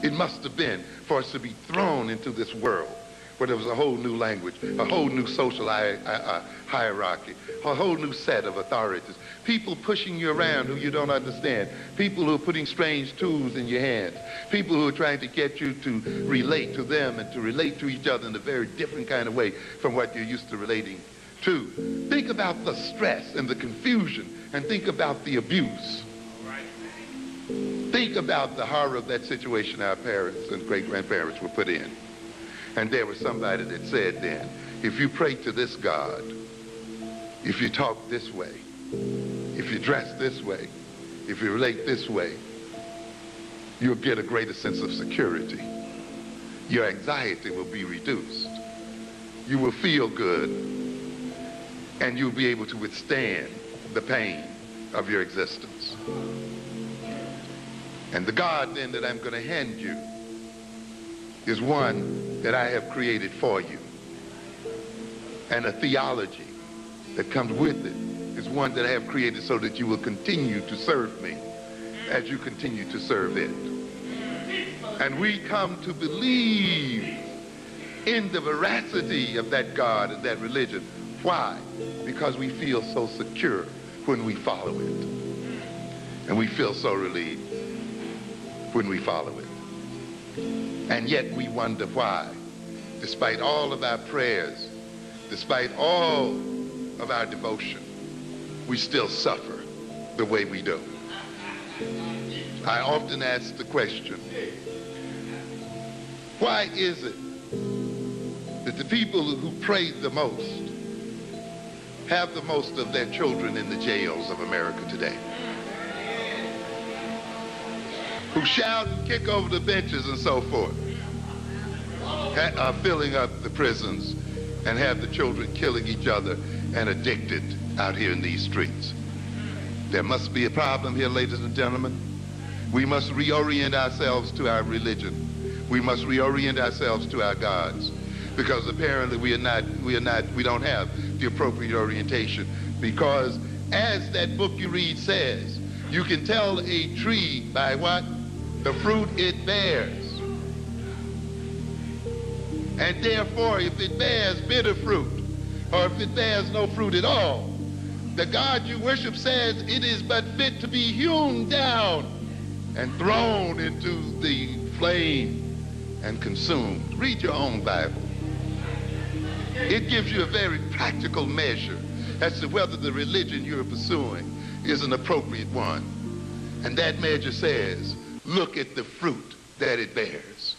it must have been for us to be thrown into this world where there was a whole new language, a whole new social hierarchy, a whole new set of authorities, people pushing you around who you don't understand, people who are putting strange tools in your hands, people who are trying to get you to relate to them and to relate to each other in a very different kind of way from what you're used to relating to. Think about the stress and the confusion, and think about the abuse. Think about the horror of that situation our parents and great-grandparents were put in. And there was somebody that said then, if you pray to this God, if you talk this way, if you dress this way, if you relate this way, you'll get a greater sense of security. Your anxiety will be reduced. You will feel good, and you'll be able to withstand the pain of your existence. And the God then that I'm going to hand you is one that I have created for you. And a theology that comes with it is one that I have created so that you will continue to serve me as you continue to serve it. And we come to believe in the veracity of that God and that religion. Why? Because we feel so secure when we follow it. And we feel so relieved when we follow it. And yet we wonder why, despite all of our prayers, despite all of our devotion, we still suffer the way we do. I often ask the question, why is it that the people who pray the most have the most of their children in the jails of America today? Who shout and kick over the benches and so forth, are filling up the prisons and have the children killing each other and addicted out here in these streets. There must be a problem here, ladies and gentlemen. We must reorient ourselves to our religion. We must reorient ourselves to our gods, because apparently we don't have the appropriate orientation. Because as that book you read says, you can tell a tree by what? The fruit it bears. And therefore, if it bears bitter fruit, or if it bears no fruit at all, the God you worship says it is but fit to be hewn down and thrown into the flame and consumed. Read your own Bible. It gives you a very practical measure as to whether the religion you're pursuing is an appropriate one. And that measure says, look at the fruit that it bears.